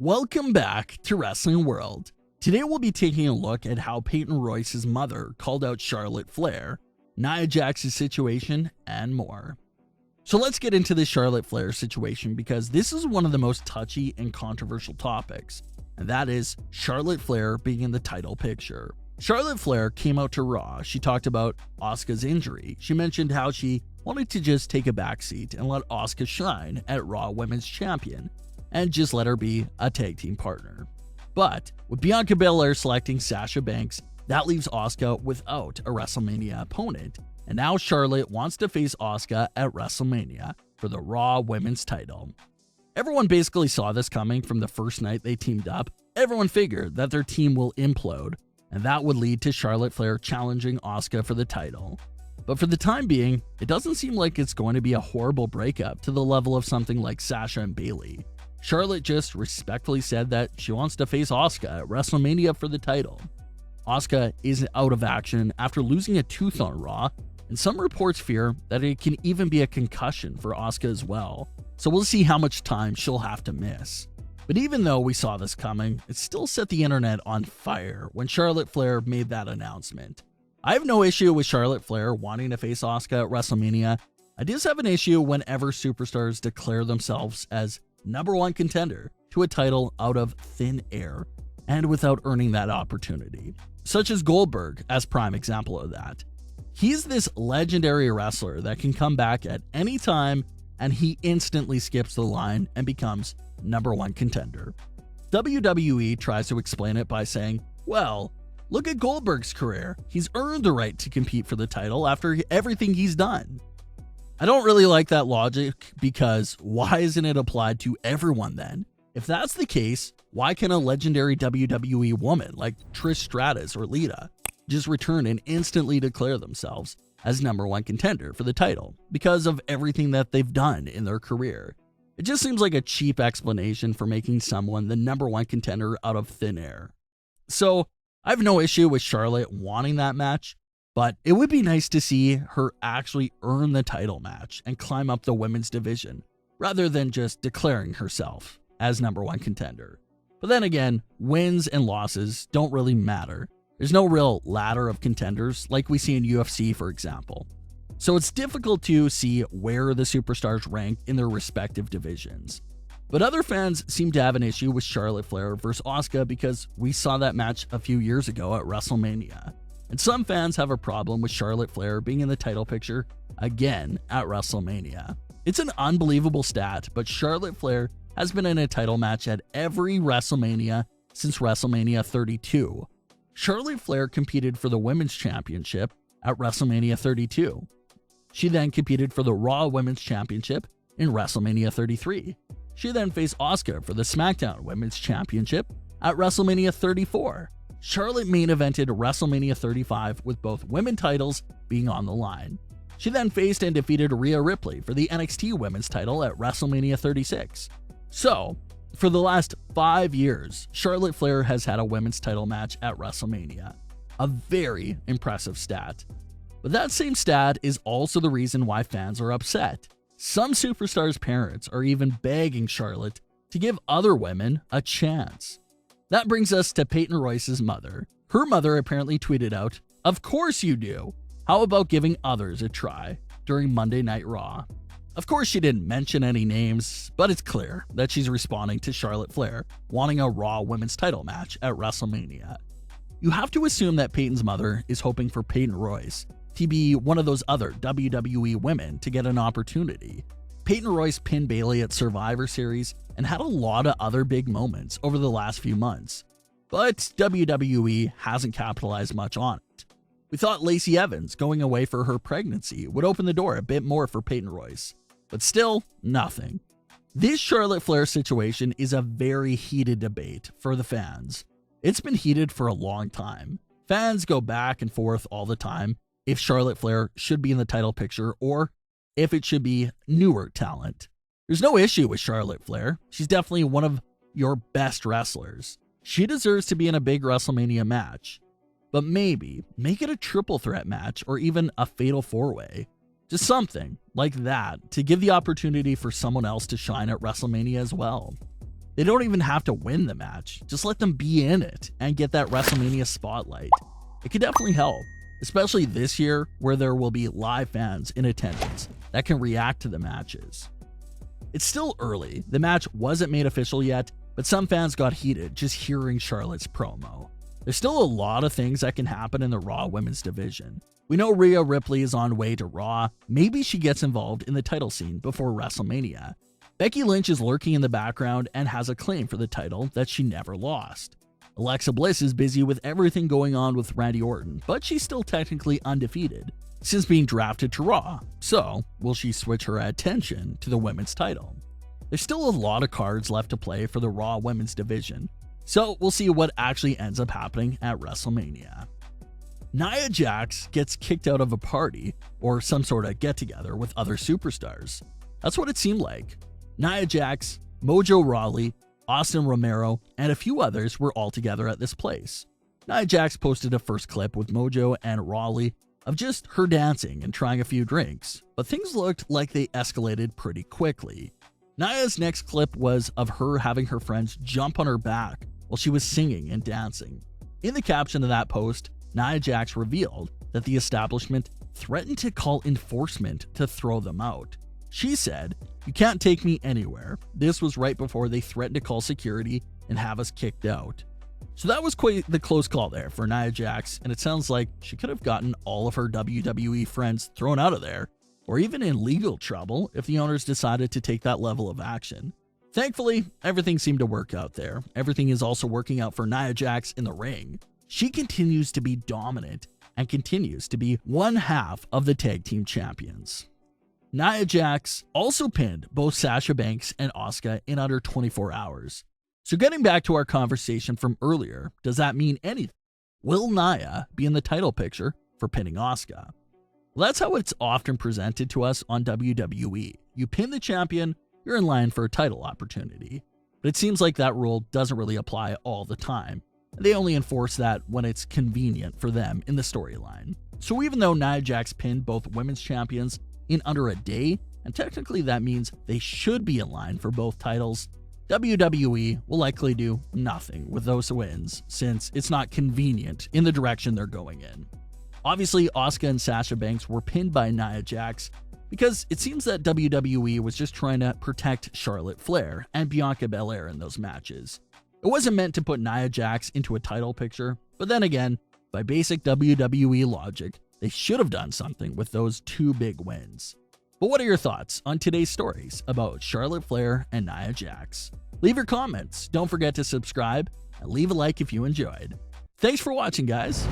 Welcome back to Wrestling World. Today we'll be taking a look at how Peyton Royce's mother called out Charlotte Flair, Nia Jax's situation, and more. So let's get into the Charlotte Flair situation because this is one of the most touchy and controversial topics, and that is Charlotte Flair being in the title picture. Charlotte Flair came out to Raw. She talked about Asuka's injury. She mentioned how she wanted to just take a backseat and let Asuka shine at Raw Women's Champion and just let her be a tag team partner. But with Bianca Belair selecting Sasha Banks, that leaves Asuka without a WrestleMania opponent. And now Charlotte wants to face Asuka at WrestleMania for the Raw Women's title. Everyone basically saw this coming from the first night they teamed up. Everyone figured that their team will implode, and that would lead to Charlotte Flair challenging Asuka for the title. But for the time being, it doesn't seem like it's going to be a horrible breakup to the level of something like Sasha and Bayley. Charlotte just respectfully said that she wants to face Asuka at WrestleMania for the title. Asuka is out of action after losing a tooth on Raw, and some reports fear that it can even be a concussion for Asuka as well, so we'll see how much time she'll have to miss. But even though we saw this coming, it still set the internet on fire when Charlotte Flair made that announcement. I have no issue with Charlotte Flair wanting to face Asuka at WrestleMania. I just have an issue whenever superstars declare themselves as #1 contender to a title out of thin air and without earning that opportunity, such as Goldberg as prime example of that. He's this legendary wrestler that can come back at any time and he instantly skips the line and becomes #1 contender. WWE tries to explain it by saying, well, look at Goldberg's career. He's earned the right to compete for the title after everything he's done. I don't really like that logic because why isn't it applied to everyone then? If that's the case, why can a legendary WWE woman like Trish Stratus or Lita just return and instantly declare themselves as #1 contender for the title because of everything that they've done in their career? It just seems like a cheap explanation for making someone the #1 contender out of thin air. So I have no issue with Charlotte wanting that match, but it would be nice to see her actually earn the title match and climb up the women's division, rather than just declaring herself as #1 contender. But then again, wins and losses don't really matter. There's no real ladder of contenders like we see in UFC, for example. So it's difficult to see where the superstars rank in their respective divisions. But other fans seem to have an issue with Charlotte Flair versus Asuka because we saw that match a few years ago at WrestleMania. And some fans have a problem with Charlotte Flair being in the title picture again at WrestleMania. It's an unbelievable stat, but Charlotte Flair has been in a title match at every WrestleMania since WrestleMania 32. Charlotte Flair competed for the Women's Championship at WrestleMania 32. She then competed for the Raw Women's Championship in WrestleMania 33. She then faced Asuka for the SmackDown Women's Championship at WrestleMania 34. Charlotte main evented WrestleMania 35 with both women titles being on the line. She then faced and defeated Rhea Ripley for the NXT Women's title at WrestleMania 36. So, for the last 5 years, Charlotte Flair has had a women's title match at WrestleMania. A very impressive stat. But that same stat is also the reason why fans are upset. Some superstars' parents are even begging Charlotte to give other women a chance. That brings us to Peyton Royce's mother. Her mother apparently tweeted out, "Of course you do. How about giving others a try?" during Monday Night Raw. Of course she didn't mention any names, but it's clear that she's responding to Charlotte Flair wanting a Raw Women's title match at WrestleMania. You have to assume that Peyton's mother is hoping for Peyton Royce to be one of those other WWE women to get an opportunity. Peyton Royce pinned Bayley at Survivor Series and had a lot of other big moments over the last few months, but WWE hasn't capitalized much on it. We thought Lacey Evans going away for her pregnancy would open the door a bit more for Peyton Royce, but still nothing. This Charlotte Flair situation is a very heated debate for the fans. It's been heated for a long time. Fans go back and forth all the time if Charlotte Flair should be in the title picture or if it should be newer talent. There's no issue with Charlotte Flair. She's definitely one of your best wrestlers. She deserves to be in a big WrestleMania match. But maybe make it a triple threat match or even a fatal 4-way. Just something like that to give the opportunity for someone else to shine at WrestleMania as well. They don't even have to win the match, just let them be in it and get that WrestleMania spotlight. It could definitely help, especially this year where there will be live fans in attendance that can react to the matches. It's still early, the match wasn't made official yet, but some fans got heated just hearing Charlotte's promo. There's still a lot of things that can happen in the Raw Women's division. We know Rhea Ripley is on way to Raw, maybe she gets involved in the title scene before WrestleMania. Becky Lynch is lurking in the background and has a claim for the title that she never lost. Alexa Bliss is busy with everything going on with Randy Orton, but she's still technically undefeated since being drafted to Raw, so will she switch her attention to the women's title? There's still a lot of cards left to play for the Raw Women's division, so we'll see what actually ends up happening at WrestleMania. Nia Jax gets kicked out of a party or some sort of get-together with other superstars. That's what it seemed like. Nia Jax, Mojo Rawley, Austin Romero, and a few others were all together at this place. Nia Jax posted a first clip with Mojo and Rawley of just her dancing and trying a few drinks, but things looked like they escalated pretty quickly. Nia's next clip was of her having her friends jump on her back while she was singing and dancing. In the caption of that post, Nia Jax revealed that the establishment threatened to call enforcement to throw them out. She said, "You can't take me anywhere." This was right before they threatened to call security and have us kicked out. So that was quite the close call there for Nia Jax, and it sounds like she could have gotten all of her WWE friends thrown out of there, or even in legal trouble if the owners decided to take that level of action. Thankfully, everything seemed to work out there. Everything is also working out for Nia Jax in the ring. She continues to be dominant and continues to be one half of the tag team champions. Nia Jax also pinned both Sasha Banks and Asuka in under 24 hours. So getting back to our conversation from earlier, does that mean anything? Will Nia be in the title picture for pinning Asuka? Well, that's how it's often presented to us on WWE. You pin the champion, you're in line for a title opportunity. But it seems like that rule doesn't really apply all the time. They only enforce that when it's convenient for them in the storyline. So even though Nia Jax pinned both women's champions in under a day, and technically that means they should be in line for both titles, WWE will likely do nothing with those wins since it's not convenient in the direction they're going in. Obviously, Asuka and Sasha Banks were pinned by Nia Jax because it seems that WWE was just trying to protect Charlotte Flair and Bianca Belair in those matches. It wasn't meant to put Nia Jax into a title picture, but then again, by basic WWE logic, they should have done something with those two big wins. But what are your thoughts on today's stories about Charlotte Flair and Nia Jax? Leave your comments, don't forget to subscribe, and leave a like if you enjoyed. Thanks for watching, guys.